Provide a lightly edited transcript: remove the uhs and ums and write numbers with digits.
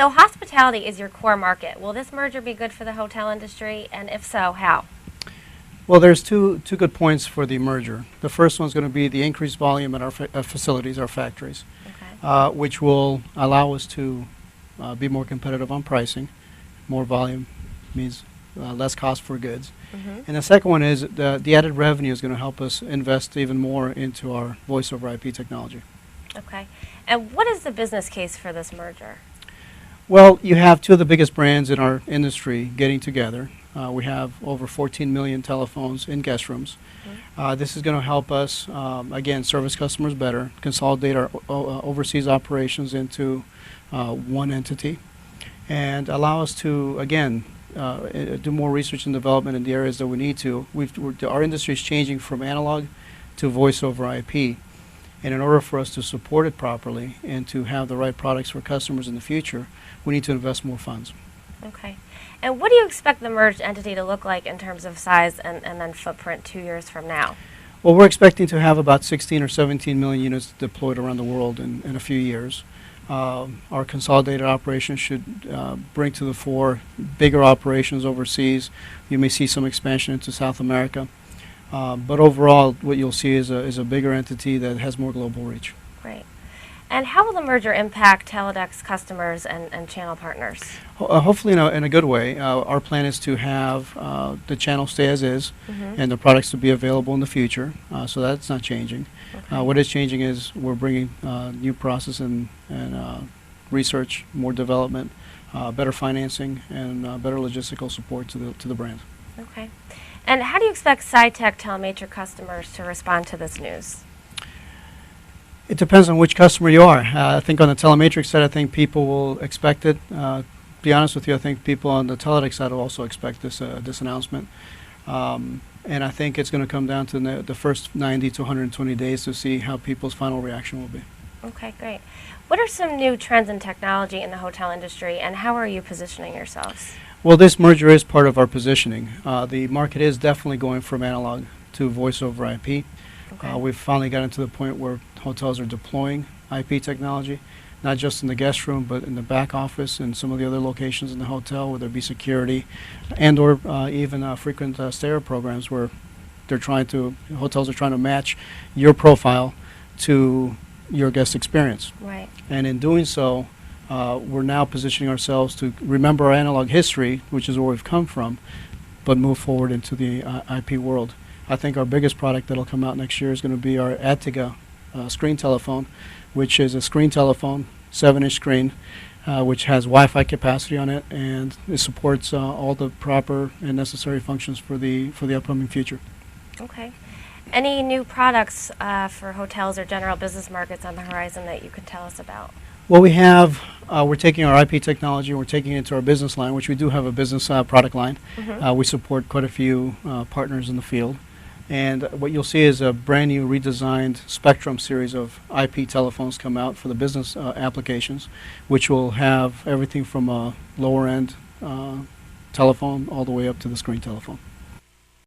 So hospitality is your core market. Will this merger be good for the hotel industry, and if so, how? Well, there's two good points for the merger. The first one's going to be the increased volume at our facilities, our factories, Okay. which will allow us to be more competitive on pricing. More volume means less cost for goods. Mm-hmm. And the second one is the added revenue is going to help us invest even more into our voice over IP technology. Okay. And what is the business case for this merger? Well, you have two of the biggest brands in our industry getting together. We have over 14 million telephones in guest rooms. Mm-hmm. This is going to help us, again, service customers better, consolidate our overseas operations into one entity, and allow us to, again, do more research and development in the areas that we need to. Our industry is changing from analog to voice over IP. And in order for us to support it properly and to have the right products for customers in the future, we need to invest more funds. Okay. And what do you expect the merged entity to look like in terms of size and then footprint 2 years from now? Well, we're expecting to have about 16 or 17 million units deployed around the world in a few years. Our consolidated operations should bring to the fore bigger operations overseas. You may see some expansion into South America. But overall, what you'll see is a bigger entity that has more global reach. Great. And how will the merger impact Teledex customers and channel partners? Hopefully in a good way. Our plan is to have the channel stay as is, Mm-hmm. and the products to be available in the future. So that's not changing. Okay. What is changing is we're bringing new process and research, more development, better financing, and better logistical support to the brand. Okay. And how do you expect Scitec TeleMatrix customers to respond to this news? It depends on which customer you are. I think on the TeleMatrix side, I think people will expect it. To be honest with you, I think people on the Teledex side will also expect this announcement. And I think it's going to come down to the first 90 to 120 days to see how people's final reaction will be. Okay, great. What are some new trends in technology in the hotel industry, and how are you positioning yourselves? Well, this merger is part of our positioning. The market is definitely going from analog to voice over IP. Okay. We've finally gotten to the point where hotels are deploying IP technology, not just in the guest room, but in the back office and some of the other locations in the hotel, whether it be security and or even frequent stayer programs where hotels are trying to match your profile to your guest experience. Right. And in doing so, we're now positioning ourselves to remember our analog history, which is where we've come from, but move forward into the IP world. I think our biggest product that'll come out next year is going to be our Attica screen telephone, which is a screen telephone, 7-inch screen, which has Wi-Fi capacity on it, and it supports all the proper and necessary functions for the upcoming future. Okay. Any new products for hotels or general business markets on the horizon that you can tell us about? Well, we're taking our IP technology and we're taking it into our business line, which we do have a business product line. Mm-hmm. We support quite a few partners in the field. And what you'll see is a brand new redesigned Spectrum series of IP telephones come out for the business applications, which will have everything from a lower end telephone all the way up to the screen telephone.